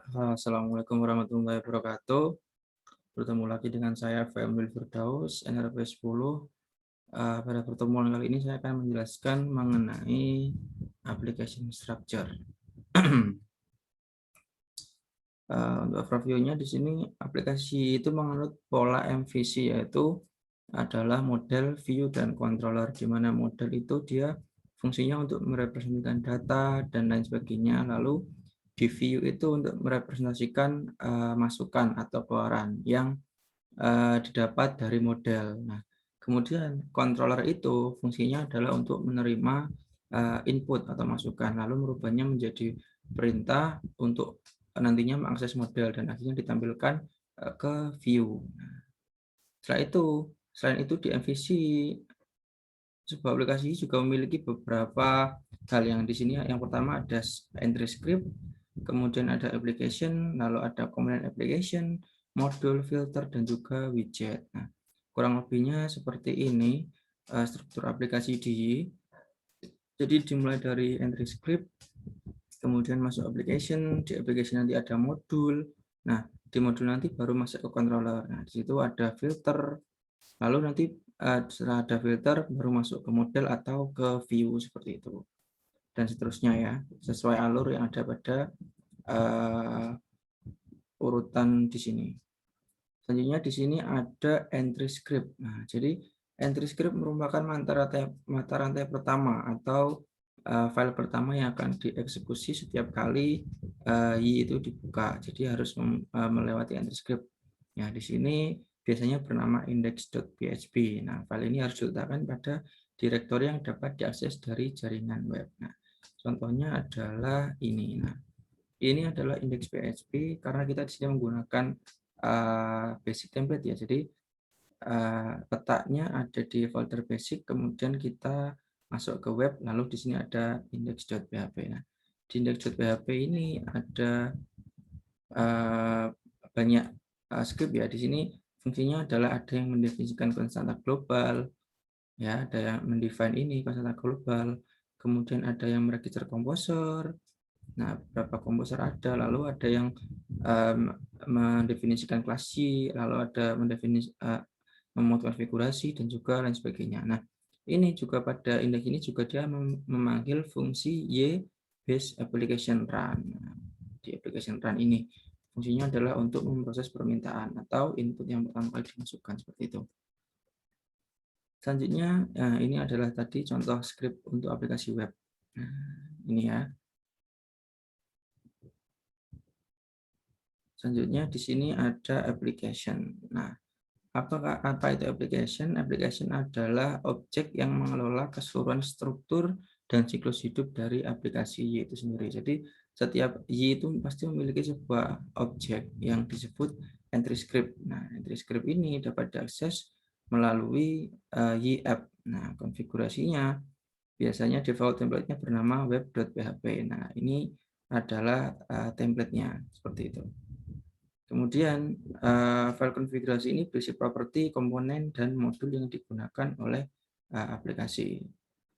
Assalamualaikum warahmatullahi wabarakatuh. Bertemu lagi dengan saya Fahmi Firdaus, NRP 10. Pada pertemuan kali ini saya akan menjelaskan mengenai application structure. Untuk overview-nya di sini aplikasi itu menganut pola MVC, yaitu adalah model, view, dan controller, di mana model itu dia fungsinya untuk merepresentasikan data dan lain sebagainya. Lalu di view itu untuk merepresentasikan masukan atau keluaran yang didapat dari model. Nah, kemudian controller itu fungsinya adalah untuk menerima input atau masukan, lalu merubahnya menjadi perintah untuk nantinya mengakses model dan akhirnya ditampilkan ke view. Nah, selain itu di MVC sebuah aplikasi juga memiliki beberapa hal yang di sini. Yang pertama ada entry script, kemudian ada application, lalu ada component application, modul, filter, dan juga widget. Nah, kurang lebihnya seperti ini struktur aplikasi di Y. Jadi dimulai dari entry script, kemudian masuk application, di application nanti ada modul. Nah, di modul nanti baru masuk ke controller. Nah, di situ ada filter, lalu nanti setelah ada filter baru masuk ke model atau ke view seperti itu. Dan seterusnya ya, sesuai alur yang ada pada urutan di sini. Selanjutnya di sini ada entry script. Nah, jadi entry script merupakan mata rantai pertama atau file pertama yang akan dieksekusi setiap kali Y itu dibuka. Jadi harus melewati entry script. Nah, di sini biasanya bernama index.php. Nah, file ini harus diletakkan pada direktori yang dapat diakses dari jaringan web. Nah, contohnya adalah ini. Nah, ini adalah index.php karena kita di sini menggunakan basic template ya. Jadi letaknya ada di folder basic, kemudian kita masuk ke web, lalu di sini ada index.php. Nah, di index.php ini ada banyak script ya. Di sini fungsinya adalah ada yang mendefinisikan konstanta global, ya, ada yang mendefine ini konstanta global, kemudian ada yang meregister komposer. Nah, beberapa komposer ada, lalu ada yang mendefinisikan kelas Y, lalu ada memuat konfigurasi dan juga lain sebagainya. Nah, ini juga pada indeks ini juga dia memanggil fungsi Y base application run. Nah, di application run ini fungsinya adalah untuk memproses permintaan atau input yang pertama kali dimasukkan seperti itu. Selanjutnya, ini adalah tadi contoh script untuk aplikasi web. Nah, ini ya. Selanjutnya di sini ada application. Nah, apa itu application? Application adalah objek yang mengelola keseluruhan struktur dan siklus hidup dari aplikasi Y itu sendiri. Jadi setiap Y itu pasti memiliki sebuah objek yang disebut entry script. Nah, entry script ini dapat diakses melalui Y app. Nah, konfigurasinya biasanya default template-nya bernama web.php. Nah, ini adalah template-nya seperti itu. Kemudian file konfigurasi ini berisi properti, komponen, dan modul yang digunakan oleh aplikasi.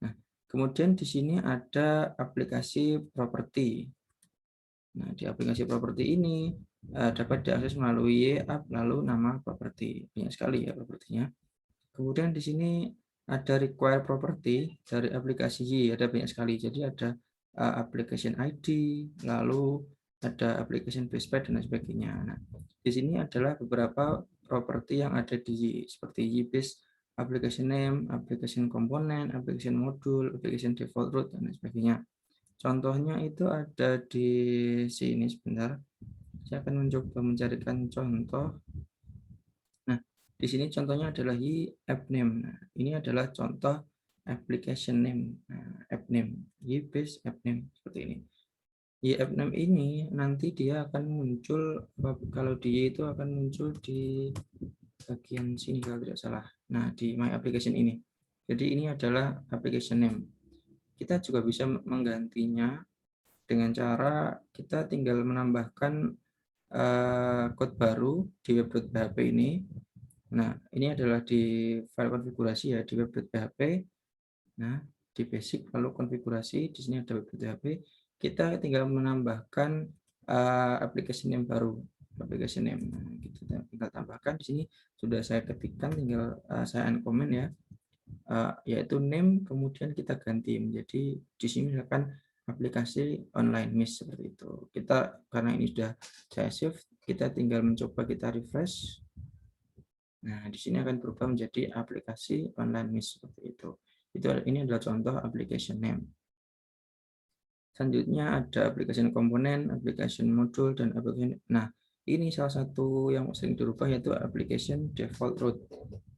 Nah, kemudian di sini ada aplikasi properti. Nah, di aplikasi properti ini dapat diakses melalui app lalu nama properti. Banyak sekali ya propertinya. Kemudian di sini ada require property dari aplikasi Y, ada banyak sekali. Jadi ada application ID, lalu ada application base pair dan lain sebagainya. Nah, di sini adalah beberapa properti yang ada di Y, seperti Y base application name, application komponen, application modul, application default root dan lain sebagainya. Contohnya itu ada di sini sebentar. Saya akan mencoba mencarikan contoh. Nah, di sini contohnya adalah Y app name. Nah, ini adalah contoh application name. Nah, app name, Y base app name seperti ini. Y app name ini nanti dia akan muncul, kalau di Y itu akan muncul di bagian sini kalau tidak salah. Nah, di my application ini. Jadi ini adalah application name. Kita juga bisa menggantinya dengan cara kita tinggal menambahkan code baru di web.php ini. Nah, ini adalah di file konfigurasi ya di web.php. Nah, di basic lalu konfigurasi di sini ada web.php. Kita tinggal menambahkan application name baru, application name. Nah, gitu, tinggal tambahkan di sini sudah saya ketikkan, tinggal saya uncomment ya, yaitu name, kemudian kita ganti menjadi di sini misalkan aplikasi online Miss seperti itu. Kita karena ini sudah saya save, kita tinggal mencoba, kita refresh. Nah, di sini akan berubah menjadi aplikasi online Miss seperti itu. Ini adalah contoh application name. Selanjutnya ada application komponen, application modul, dan application. Nah, ini salah satu yang sering dirubah yaitu application default root.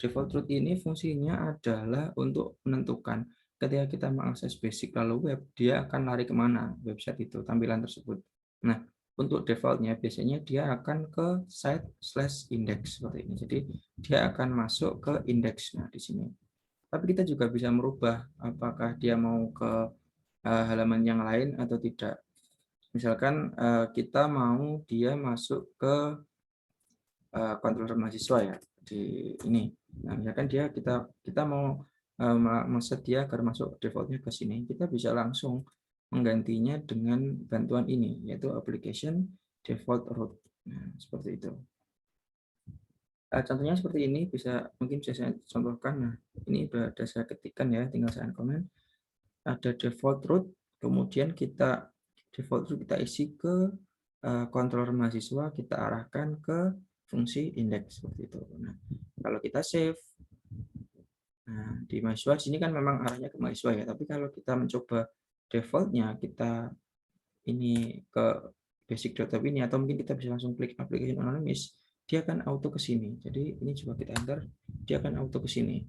Default root ini fungsinya adalah untuk menentukan ketika kita mengakses basic lalu web, dia akan lari kemana website itu, tampilan tersebut. Nah, untuk defaultnya biasanya dia akan ke site/index seperti ini. Jadi dia akan masuk ke index. Nah, di sini. Tapi kita juga bisa merubah apakah dia mau ke halaman yang lain atau tidak. Misalkan kita mau dia masuk ke controller mahasiswa ya di ini. Nah, misalkan kita mau meset dia agar masuk defaultnya ke sini, kita bisa langsung menggantinya dengan bantuan ini, yaitu application default root. Nah, seperti itu. Contohnya seperti ini, mungkin bisa saya contohkan. Nah, ini sudah ada saya ketikkan ya, tinggal saya komen. Ada default root, kemudian default root kita isi ke controller mahasiswa, kita arahkan ke fungsi index seperti itu. Nah, kalau kita save, nah di mahasiswa di sini kan memang arahnya ke mahasiswa ya, tapi kalau kita mencoba defaultnya kita ini ke basic.app ini, atau mungkin kita bisa langsung klik application anonymous, dia akan auto ke sini. Jadi ini coba kita enter, dia akan auto ke sini.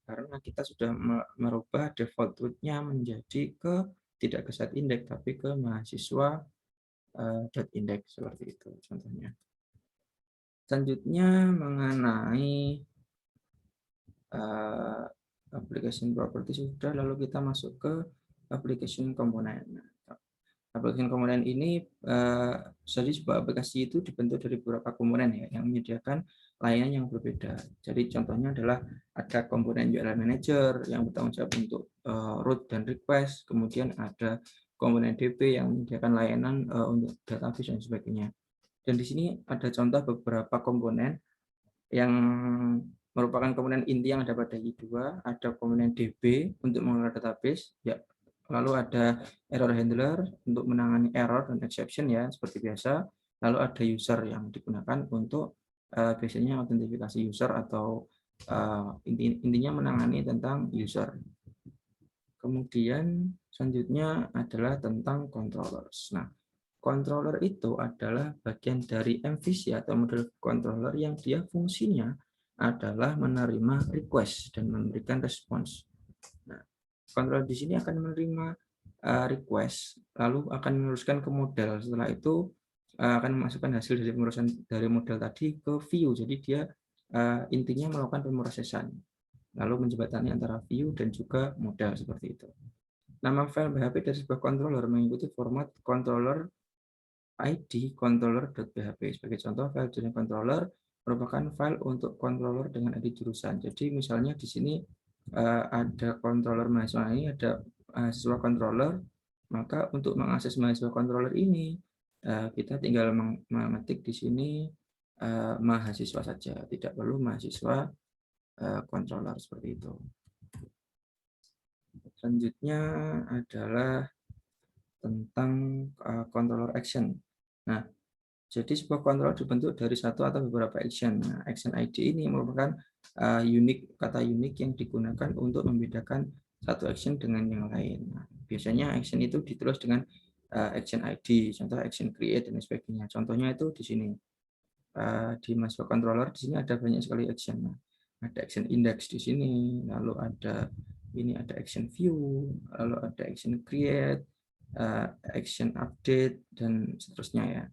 Karena kita sudah merubah default root-nya menjadi tidak ke site index tapi ke mahasiswa .index seperti itu contohnya. Selanjutnya mengenai application property sudah, lalu kita masuk ke application component. Application komponen ini jadi sebuah aplikasi itu dibentuk dari beberapa komponen ya yang menyediakan layanan yang berbeda. Jadi contohnya adalah ada komponen URL Manager yang bertanggung jawab untuk root dan request, kemudian ada komponen DB yang menyediakan layanan untuk database dan sebagainya. Dan di sini ada contoh beberapa komponen yang merupakan komponen inti yang ada pada I2, ada komponen DB untuk mengelola database, ya. Lalu ada error handler untuk menangani error dan exception ya seperti biasa. Lalu ada user yang digunakan untuk biasanya autentifikasi user atau intinya menangani tentang user. Kemudian selanjutnya adalah tentang controllers. Nah, controller itu adalah bagian dari MVC atau model controller yang dia fungsinya adalah menerima request dan memberikan respons. Nah, controller di sini akan menerima request, lalu akan meneruskan ke model. Setelah itu akan memasukkan hasil dari pemrosesan dari model tadi ke view. Jadi dia intinya melakukan pemrosesan, lalu menjembatani antara view dan juga model seperti itu. Nama file PHP dari sebuah controller mengikuti format controller ID controller.php. Sebagai contoh, file jenis controller merupakan file untuk controller dengan ID jurusan. Jadi misalnya di sini ada controller mahasiswa ini, ada mahasiswa controller, maka untuk mengakses mahasiswa controller ini kita tinggal mengetik di sini mahasiswa saja, tidak perlu mahasiswa controller seperti itu. Selanjutnya adalah tentang controller action. Nah, jadi sebuah controller dibentuk dari satu atau beberapa action. Nah, action ID ini merupakan kata unik yang digunakan untuk membedakan satu action dengan yang lain. Nah, biasanya action itu ditulis dengan action ID, contoh action create dan sebagainya. Contohnya itu di sini. Di masuk controller di sini ada banyak sekali action. Nah, ada action index di sini, lalu ada action view, lalu ada action create, action update dan seterusnya ya.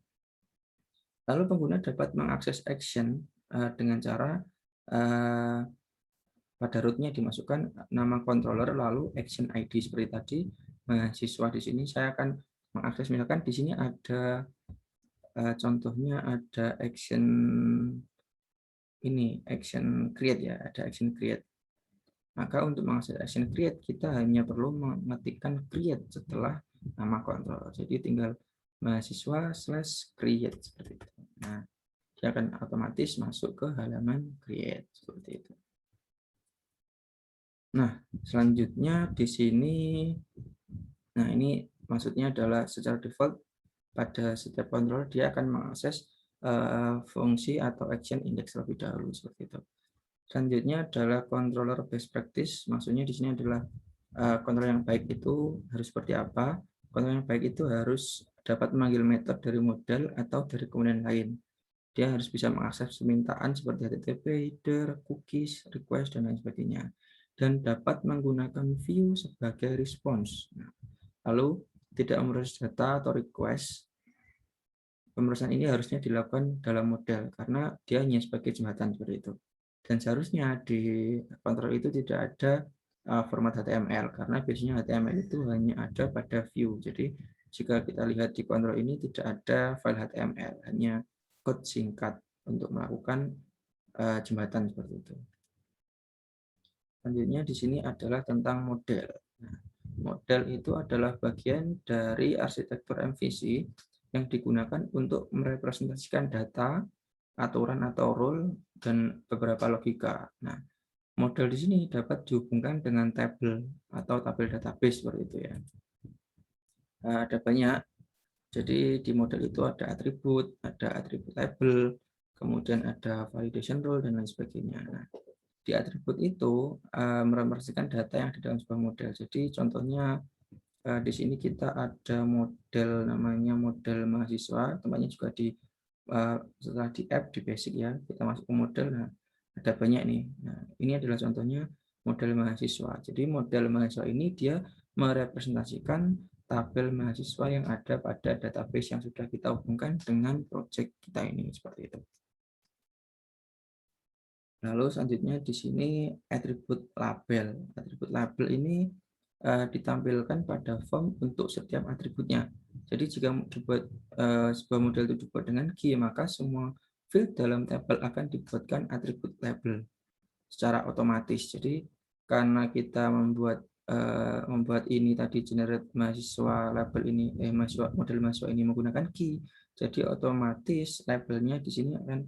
Lalu pengguna dapat mengakses action dengan cara pada rootnya dimasukkan nama controller lalu action ID seperti tadi. Mahasiswa di sini saya akan mengakses, misalkan di sini ada contohnya ada action action create ya, ada action create. Maka untuk mengakses action create kita hanya perlu mengetikkan create setelah nama controller. Jadi tinggal mahasiswa/create seperti itu. Nah, dia akan otomatis masuk ke halaman create seperti itu. Nah, selanjutnya di sini, nah ini maksudnya adalah secara default pada setiap controller dia akan mengakses fungsi atau action index terlebih dahulu seperti itu. Selanjutnya adalah controller best practice, maksudnya di sini adalah controller yang baik itu harus seperti apa. Controller yang baik itu harus dapat memanggil metode dari model atau dari komponen lain. Dia harus bisa mengakses permintaan seperti HTTP, header, cookies, request, dan lain sebagainya. Dan dapat menggunakan view sebagai response. Nah, lalu tidak memproses data atau request. Pemrosesan ini harusnya dilakukan dalam model karena dia hanya sebagai jembatan seperti itu. Dan seharusnya di kontrol itu tidak ada format HTML karena biasanya HTML itu hanya ada pada view. Jadi jika kita lihat di kontrol ini tidak ada file HTML, hanya code singkat untuk melakukan jembatan seperti itu. Selanjutnya di sini adalah tentang model. Nah, model itu adalah bagian dari arsitektur MVC yang digunakan untuk merepresentasikan data, aturan atau rule, dan beberapa logika. Nah, model di sini dapat dihubungkan dengan tabel atau tabel database seperti itu ya. Ada banyak. Jadi di model itu ada atribut label, kemudian ada validation rule dan lain sebagainya. Nah, di atribut itu merepresentasikan data yang ada dalam sebuah model. Jadi contohnya di sini kita ada model namanya model mahasiswa, tempatnya juga di setelah di app di basic ya, kita masuk ke model. Nah, ada banyak nih. Nah, ini adalah contohnya model mahasiswa. Jadi model mahasiswa ini dia merepresentasikan tabel mahasiswa yang ada pada database yang sudah kita hubungkan dengan project kita ini seperti itu. Lalu selanjutnya di sini atribut label. Atribut label ini ditampilkan pada form untuk setiap atributnya. Jadi jika dibuat sebuah model itu dibuat dengan key, maka semua field dalam tabel akan dibuatkan atribut label secara otomatis. Jadi karena kita membuat ini tadi generate mahasiswa label ini model mahasiswa ini menggunakan key, jadi otomatis labelnya di sini akan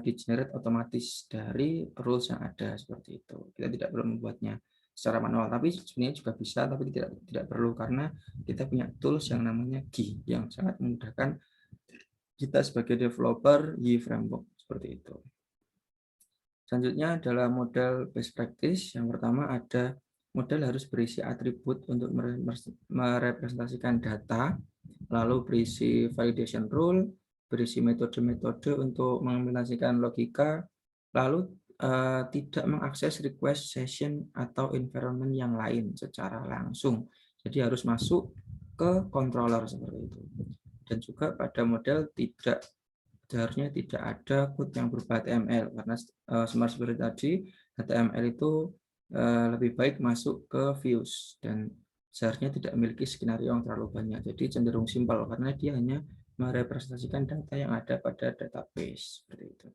di-generate otomatis dari rules yang ada seperti itu. Kita tidak perlu membuatnya secara manual, tapi sebenarnya juga bisa, tapi tidak perlu karena kita punya tools yang namanya Gi yang sangat memudahkan kita sebagai developer Yi framework seperti itu. Selanjutnya adalah model best practice. Yang pertama ada model harus berisi atribut untuk merepresentasikan data, lalu berisi validation rule, berisi metode-metode untuk mengimplementasikan logika, lalu tidak mengakses request session atau environment yang lain secara langsung. Jadi harus masuk ke controller seperti itu. Dan juga pada model seharusnya tidak ada code yang berupa HTML karena smart seperti tadi HTML itu lebih baik masuk ke views dan seharusnya tidak memiliki skenario yang terlalu banyak. Jadi cenderung simpel karena dia hanya merepresentasikan data yang ada pada database seperti itu.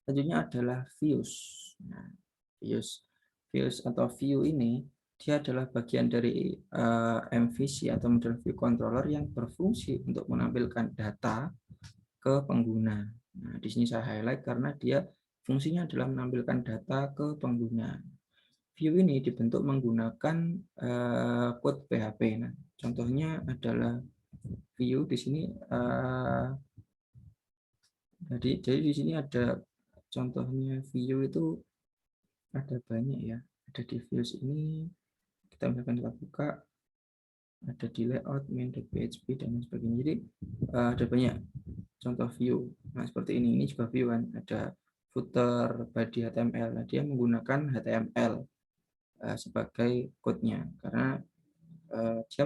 Selanjutnya adalah views. Nah, views atau view ini dia adalah bagian dari MVC atau model view controller yang berfungsi untuk menampilkan data ke pengguna. Nah, di sini saya highlight karena dia fungsinya adalah menampilkan data ke pengguna. View ini dibentuk menggunakan code PHP. Nah, contohnya adalah view di sini. Jadi di sini ada contohnya view itu ada banyak ya. Ada di views ini kita misalkan kita buka ada di layout, main.php dan lain sebagainya. Jadi ada banyak contoh view. Nah, seperti ini juga view kan, ada footer, body HTML. Nah, dia menggunakan HTML sebagai code-nya karena dia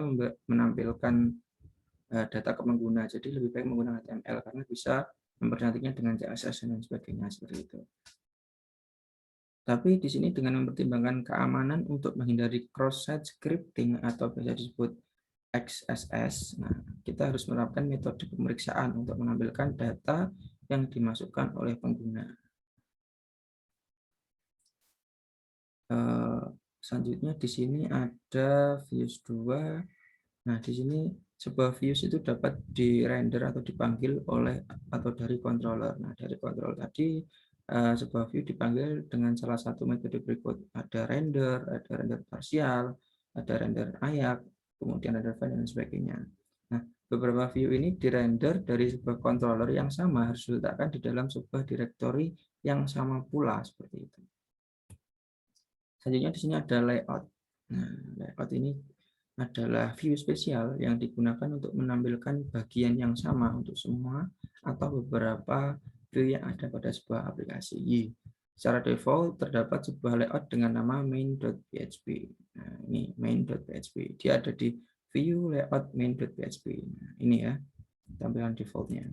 menampilkan data ke pengguna. Jadi lebih baik menggunakan HTML karena bisa mempercantiknya dengan CSS dan sebagainya seperti itu. Tapi di sini dengan mempertimbangkan keamanan untuk menghindari cross-site scripting atau biasa disebut XSS, nah, kita harus menerapkan metode pemeriksaan untuk menampilkan data yang dimasukkan oleh pengguna. Selanjutnya di sini ada views 2. Nah, di sini sebuah views itu dapat di-render atau dipanggil oleh atau dari controller. Nah, dari controller tadi sebuah view dipanggil dengan salah satu metode berikut. Ada render parsial, ada render ayak, kemudian ada file dan sebagainya. Nah, beberapa view ini di-render dari sebuah controller yang sama harus diletakkan di dalam sebuah directory yang sama pula seperti itu. Selanjutnya di sini ada layout. Nah, layout ini adalah view spesial yang digunakan untuk menampilkan bagian yang sama untuk semua atau beberapa view yang ada pada sebuah aplikasi. Secara default terdapat sebuah layout dengan nama main.php. Nah, ini main.php. Dia ada di view layout main.php. Nah, ini ya tampilan defaultnya.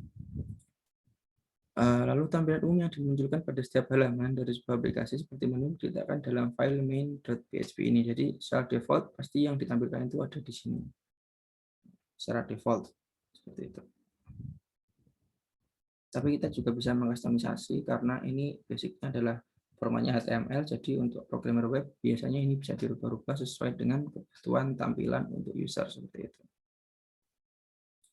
Lalu tampilan umum yang dimunculkan pada setiap halaman dari sebuah aplikasi seperti menu diletakkan dalam file main.php ini. Jadi secara default pasti yang ditampilkan itu ada di sini. Secara default seperti itu. Tapi kita juga bisa mengkustomisasi karena ini basicnya adalah formatnya HTML. Jadi untuk programmer web biasanya ini bisa dirubah-rubah sesuai dengan kebutuhan tampilan untuk user seperti itu.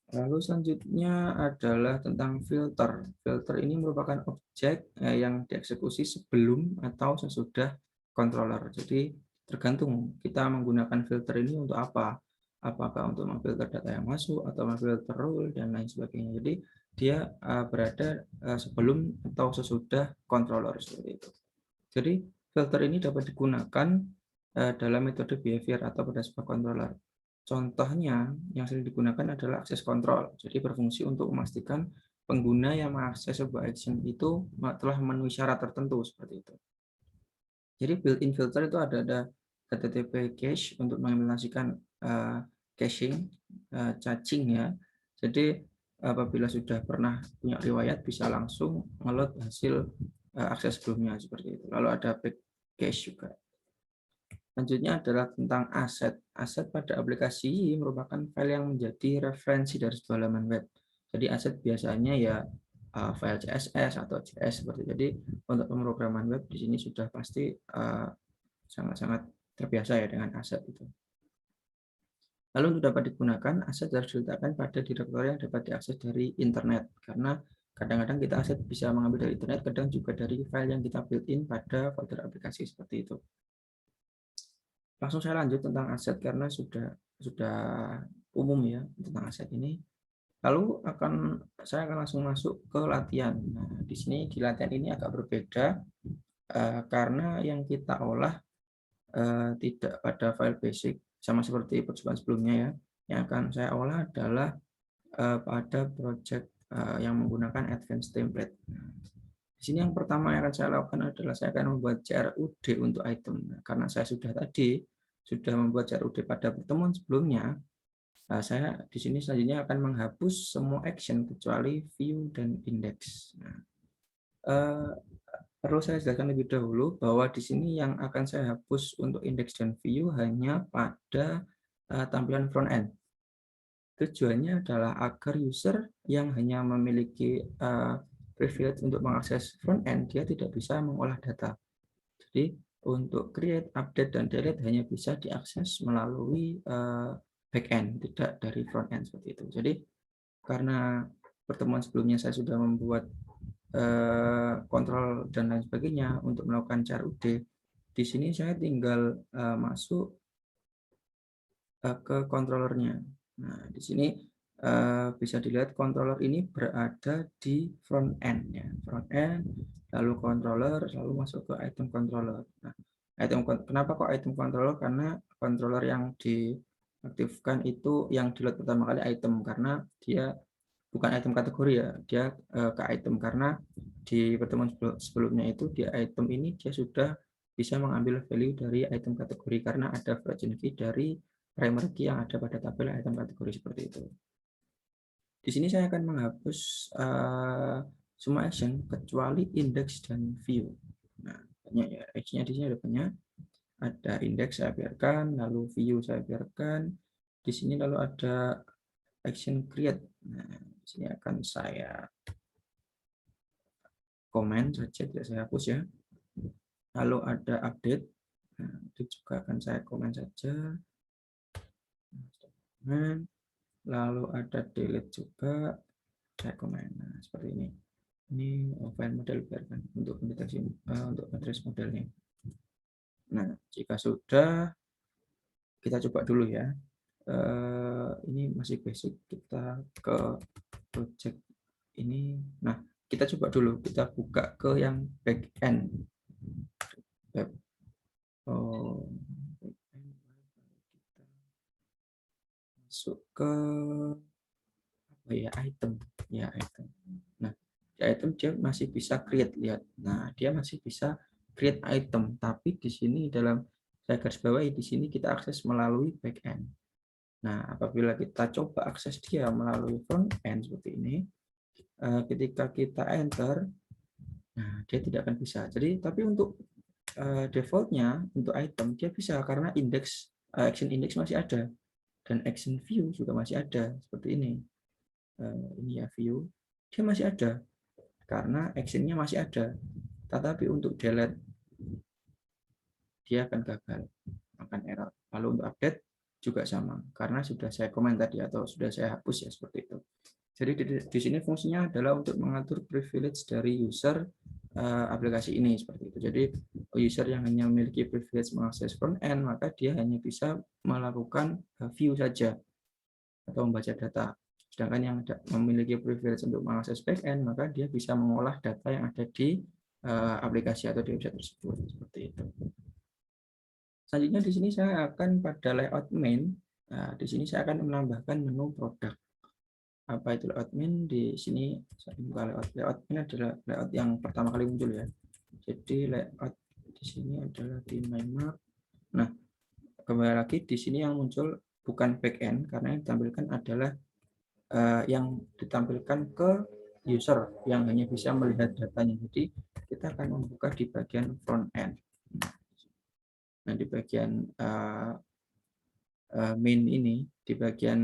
Lalu selanjutnya adalah tentang filter. Filter ini merupakan objek yang dieksekusi sebelum atau sesudah controller. Jadi tergantung kita menggunakan filter ini untuk apa. Apakah untuk memfilter data yang masuk atau memfilter rule dan lain sebagainya. Jadi dia berada sebelum atau sesudah controller seperti itu. Jadi filter ini dapat digunakan dalam metode behavior atau pada sebuah controller. Contohnya yang sering digunakan adalah access control. Jadi berfungsi untuk memastikan pengguna yang mengakses sebuah action itu telah memenuhi syarat tertentu seperti itu. Jadi built-in filter itu ada HTTP cache untuk mengimplementasikan caching, caching ya. Jadi apabila sudah pernah punya riwayat bisa langsung ngeload hasil akses sebelumnya seperti itu. Lalu ada back cache juga. Selanjutnya adalah tentang aset. Aset pada aplikasi merupakan file yang menjadi referensi dari sebuah halaman web. Jadi aset biasanya ya file CSS atau JS seperti itu. Jadi untuk pemrograman web di sini sudah pasti sangat-sangat terbiasa ya dengan aset itu. Lalu untuk dapat digunakan, aset harus diletakkan pada direktori yang dapat diakses dari internet. Karena kadang-kadang kita aset bisa mengambil dari internet, kadang juga dari file yang kita built-in pada folder aplikasi seperti itu. Langsung saya lanjut tentang aset karena sudah umum ya tentang aset ini. Lalu saya akan langsung masuk ke latihan. Nah, di sini di latihan ini agak berbeda karena yang kita olah tidak pada file basic sama seperti percobaan sebelumnya ya. Yang akan saya olah adalah pada project yang menggunakan advanced template. Nah, di sini yang pertama yang akan saya lakukan adalah saya akan membuat CRUD untuk item. Nah, karena saya sudah membuat CRUD pada pertemuan sebelumnya, saya di sini selanjutnya akan menghapus semua action kecuali view dan index. Nah, perlu saya jelaskan lebih dahulu bahwa di sini yang akan saya hapus untuk index dan view hanya pada tampilan front end. Tujuannya adalah agar user yang hanya memiliki privilege untuk mengakses front end, dia tidak bisa mengolah data. Jadi untuk create, update, dan delete hanya bisa diakses melalui backend, tidak dari front end seperti itu. Jadi karena pertemuan sebelumnya saya sudah membuat kontrol dan lain sebagainya untuk melakukan CRUD, di sini saya tinggal masuk ke controllernya. Nah, di sini bisa dilihat controller ini berada di front end ya, front end, lalu controller, lalu masuk ke item controller. Nah, kenapa kok item controller? Karena controller yang diaktifkan itu yang di-load pertama kali item karena dia bukan item kategori ya, dia ke item karena di pertemuan sebelumnya itu di item ini dia sudah bisa mengambil value dari item kategori karena ada version key dari primary key yang ada pada tabel item kategori seperti itu. Di sini saya akan menghapus semua action kecuali index dan view. Nah, banyak ya, actionnya di sini ada banyak. Ada index saya biarkan, lalu view saya biarkan. Di sini lalu ada action create. Nah, di sini akan saya komen saja, tidak saya hapus ya. Lalu ada update. Nah, itu juga akan saya komen saja. lalu ada delete juga, recommend. Nah, seperti ini. Ini file model biarkan untuk mendeteksi untuk address modelnya. Nah, jika sudah, kita coba dulu ya. Ini masih basic, kita ke project ini. Nah, kita coba dulu, kita buka ke yang backend web. Masuk ke apa ya, item ya, item. Nah, di item dia masih bisa create, lihat. Nah, dia masih bisa create item, tapi di sini dalam saya garis bawahi di sini kita akses melalui backend. Nah, apabila kita coba akses dia melalui front end seperti ini, ketika kita enter, nah dia tidak akan bisa. Jadi, tapi untuk defaultnya untuk item dia bisa karena index action index masih ada dan action view juga masih ada seperti ini. Ini ya view, dia masih ada karena actionnya masih ada. Tetapi untuk delete dia akan gagal, akan error. Lalu untuk update juga sama karena sudah saya komen tadi atau sudah saya hapus ya, seperti itu. Jadi di sini fungsinya adalah untuk mengatur privilege dari user aplikasi ini seperti itu. Jadi user yang hanya memiliki privilege mengakses front end, maka dia hanya bisa melakukan view saja atau membaca data. Sedangkan yang memiliki privilege untuk mengakses back end, maka dia bisa mengolah data yang ada di aplikasi atau di website tersebut seperti itu. Selanjutnya di sini saya akan pada layout main. Nah, di sini saya akan menambahkan menu produk. Apa itu layout main? Di sini saya buka layout main adalah layout yang pertama kali muncul ya. Jadi layout di sini adalah di main map. Nah, kembali lagi di sini yang muncul bukan back end karena yang ditampilkan adalah yang ditampilkan ke user yang hanya bisa melihat datanya. Jadi kita akan membuka di bagian front end. Nah, di bagian main ini, di bagian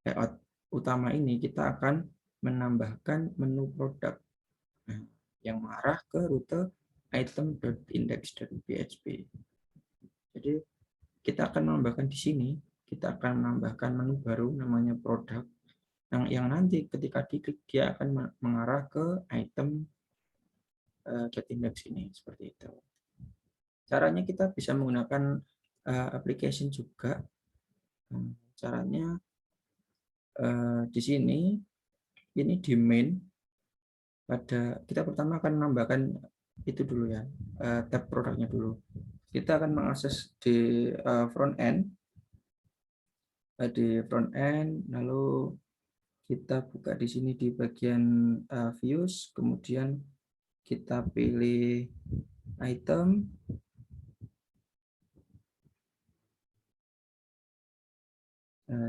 layout utama ini kita akan menambahkan menu produk yang mengarah ke rute item.index.php. Jadi kita akan menambahkan di sini, kita akan menambahkan menu baru namanya produk yang nanti ketika diklik dia akan mengarah ke item .index ini seperti itu. Caranya kita bisa menggunakan application juga. Caranya di sini ini di main pada kita pertama akan menambahkan itu dulu ya, tab produknya dulu. Kita akan mengakses di front end, lalu kita buka di sini di bagian views, kemudian kita pilih item,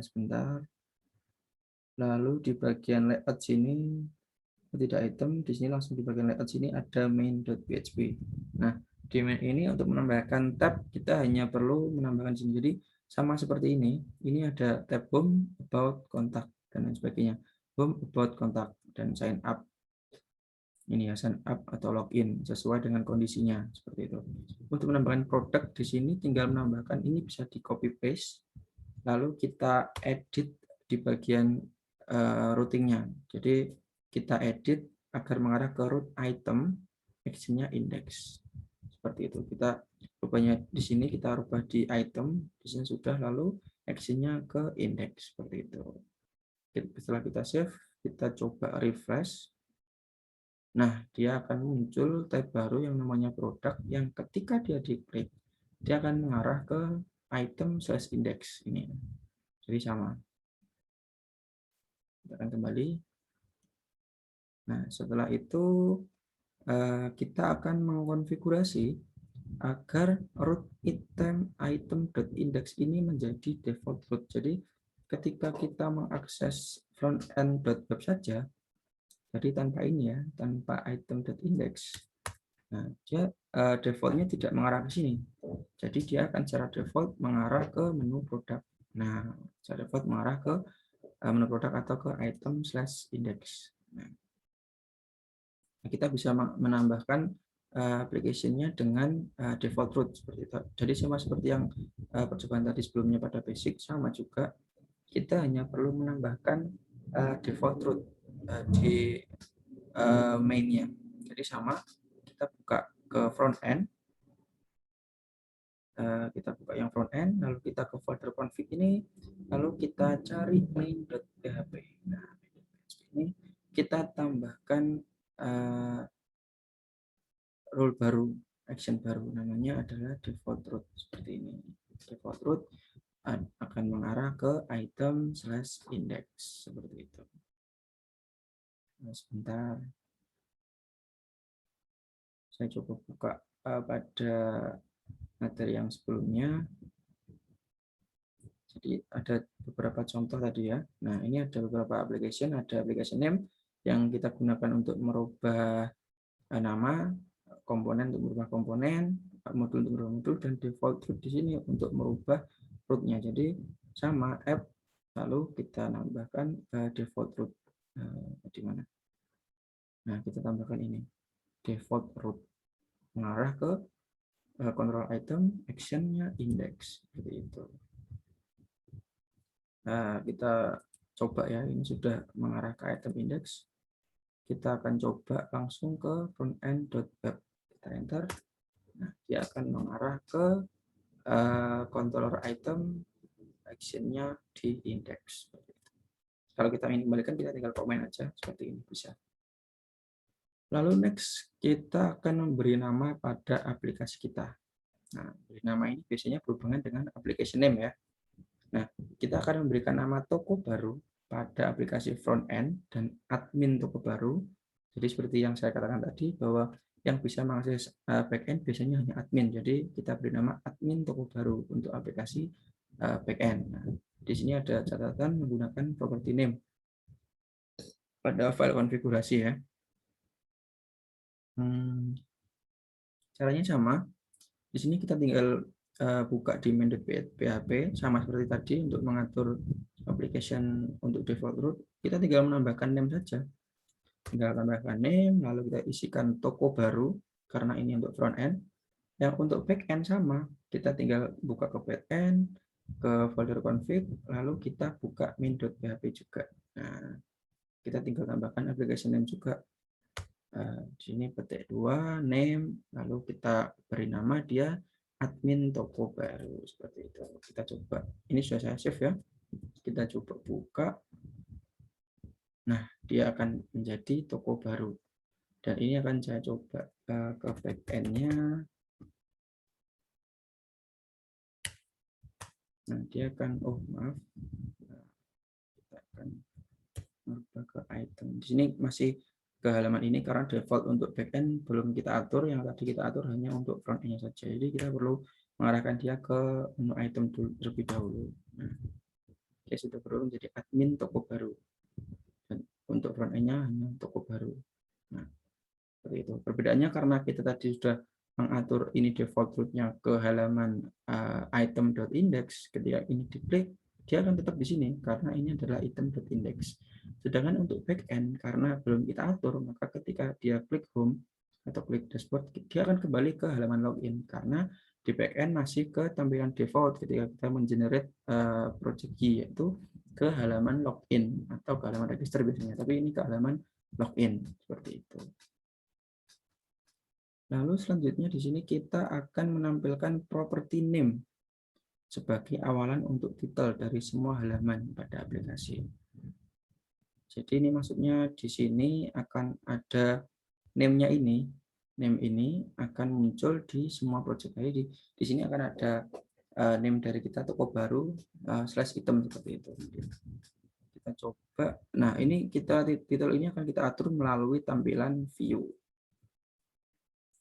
sebentar, lalu di bagian layout sini tidak item, di sini langsung di bagian layout sini ada main.php. Nah, di main ini untuk menambahkan tab kita hanya perlu menambahkan sini. Jadi sama seperti ini ada tab home, about, kontak dan lain sebagainya. Home, about, kontak dan sign up. Ini ya, sign up atau login sesuai dengan kondisinya seperti itu. Untuk menambahkan produk di sini tinggal menambahkan ini bisa di copy paste, lalu kita edit di bagian routingnya. Jadi kita edit agar mengarah ke root item, actionnya index seperti itu. Kita rubahnya di sini, kita rubah di item, di sini sudah, lalu actionnya ke index seperti itu. Setelah kita save, kita coba refresh. Nah, dia akan muncul tab baru yang namanya produk, yang ketika dia diklik, dia akan mengarah ke item/index ini. Jadi sama. Kita akan kembali. Nah, setelah itu kita akan mengkonfigurasi agar root item.index ini menjadi default root. Jadi ketika kita mengakses frontend.web saja, jadi tanpa ini ya, tanpa item.index, nah dia defaultnya tidak mengarah ke sini. Jadi dia akan secara default mengarah ke menu produk. Nah, secara default mengarah ke menu produk atau ke item/index. Nah, kita bisa menambahkan application-nya dengan default root seperti itu. Jadi sama seperti yang percobaan tadi sebelumnya pada basic, sama juga kita hanya perlu menambahkan default root di mainnya. Jadi sama, kita buka ke front end, kita buka yang front end, lalu kita ke folder config ini, lalu kita cari main.php. Nah, ini kita tambahkan rule baru, action baru, namanya adalah default root. Seperti ini. Default root akan mengarah ke item/index seperti itu. Nah, sebentar, saya coba buka pada materi yang sebelumnya. Jadi ada beberapa contoh tadi ya. Nah, ini ada beberapa application, ada application name yang kita gunakan untuk merubah nama, komponen untuk merubah komponen, modul untuk merubah modul, dan default root di sini untuk merubah rootnya. Jadi sama app, lalu kita nambahkan default root di mana. Nah, kita tambahkan ini default root mengarah ke control item, actionnya index seperti itu. Nah, kita coba ya, ini sudah mengarah ke item index. Kita akan coba langsung ke frontend.web. Kita enter. Nah, dia akan mengarah ke controller item, actionnya di index. Kalau kita ingin kembalikan, kita tinggal komen aja seperti ini bisa. Lalu next, kita akan memberi nama pada aplikasi kita. Nah, beri nama ini biasanya berhubungan dengan application name ya. Nah, kita akan memberikan nama toko baru pada aplikasi front end dan admin toko baru. Jadi seperti yang saya katakan tadi, bahwa yang bisa mengakses backend biasanya hanya admin. Jadi kita beri nama admin toko baru untuk aplikasi backend. Nah, di sini ada catatan menggunakan property name pada file konfigurasi ya. Caranya sama. Di sini kita tinggal buka di main.php sama seperti tadi untuk mengatur application untuk default root. Kita tinggal menambahkan name saja. Tinggal tambahkan name, lalu kita isikan toko baru karena ini untuk front end. Yang untuk back end sama, kita tinggal buka ke back end, ke folder config, lalu kita buka main.php juga. Nah, kita tinggal tambahkan application name juga. Di sini petik 2 name, lalu kita beri nama dia admin toko baru seperti itu. Kita coba, ini sudah saya save ya. Kita coba buka. Nah, dia akan menjadi toko baru. Dan ini akan saya coba ke backend-nya. Nah, dia akan, oh maaf, kita akan merubah ke item. Di sini masih ke halaman ini karena default untuk backend belum kita atur, yang tadi kita atur hanya untuk front end saja. Jadi kita perlu mengarahkan dia ke menu item terlebih dahulu. Nah, dia sudah perlu menjadi admin toko baru. Dan untuk front end-nya hanya toko baru. Nah, seperti itu. Perbedaannya karena kita tadi sudah mengatur ini default root-nya ke halaman item.index, ketika ini diklik, dia akan tetap di sini karena ini adalah item.index. Sedangkan untuk backend, karena belum kita atur, maka ketika dia klik home atau klik dashboard, dia akan kembali ke halaman login karena di backend masih ke tampilan default ketika kita mengenerate project key, yaitu ke halaman login atau ke halaman register biasanya, tapi ini ke halaman login seperti itu. Lalu selanjutnya di sini kita akan menampilkan property name sebagai awalan untuk titel dari semua halaman pada aplikasi. Jadi ini maksudnya di sini akan ada name-nya ini. Name ini akan muncul di semua project ID. Di sini akan ada name dari kita toko baru /item seperti itu. Kita coba. Nah, ini titel ini akan kita atur melalui tampilan view.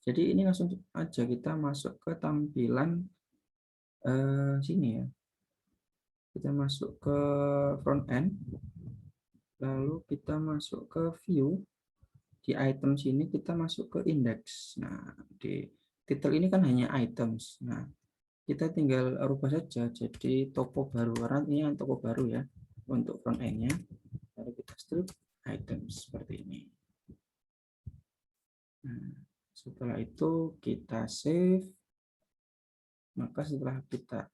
Jadi ini langsung aja kita masuk ke tampilan sini ya. Kita masuk ke front end, lalu kita masuk ke view. Di item sini kita masuk ke index. Nah, di titel ini kan hanya items. Nah, kita tinggal rubah saja jadi toko baru, karena ini yang toko baru ya untuk front end-nya. Lalu kita strip items seperti ini. Nah, setelah itu kita save. Maka setelah kita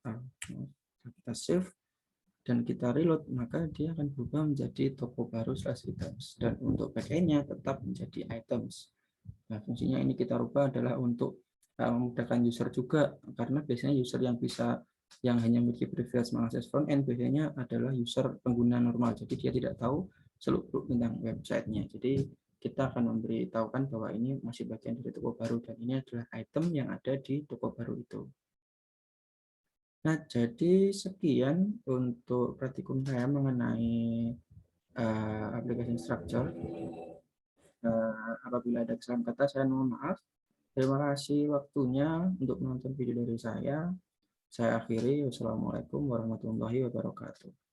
save, dan kita reload, maka dia akan berubah menjadi toko baru /items. Dan untuk backend-nya tetap menjadi items. Nah, fungsinya ini kita rubah adalah untuk memudahkan user juga, karena biasanya user yang hanya memiliki privilege mengakses front end biasanya adalah user pengguna normal, jadi dia tidak tahu seluk-beluk tentang websitenya. Jadi kita akan memberitahukan bahwa ini masih bagian dari toko baru dan ini adalah item yang ada di toko baru itu. Nah, jadi sekian untuk praktikum saya mengenai application structure. Apabila ada kesalahan kata, saya mohon maaf. Terima kasih waktunya untuk menonton video dari saya. Saya akhiri. Wassalamualaikum warahmatullahi wabarakatuh.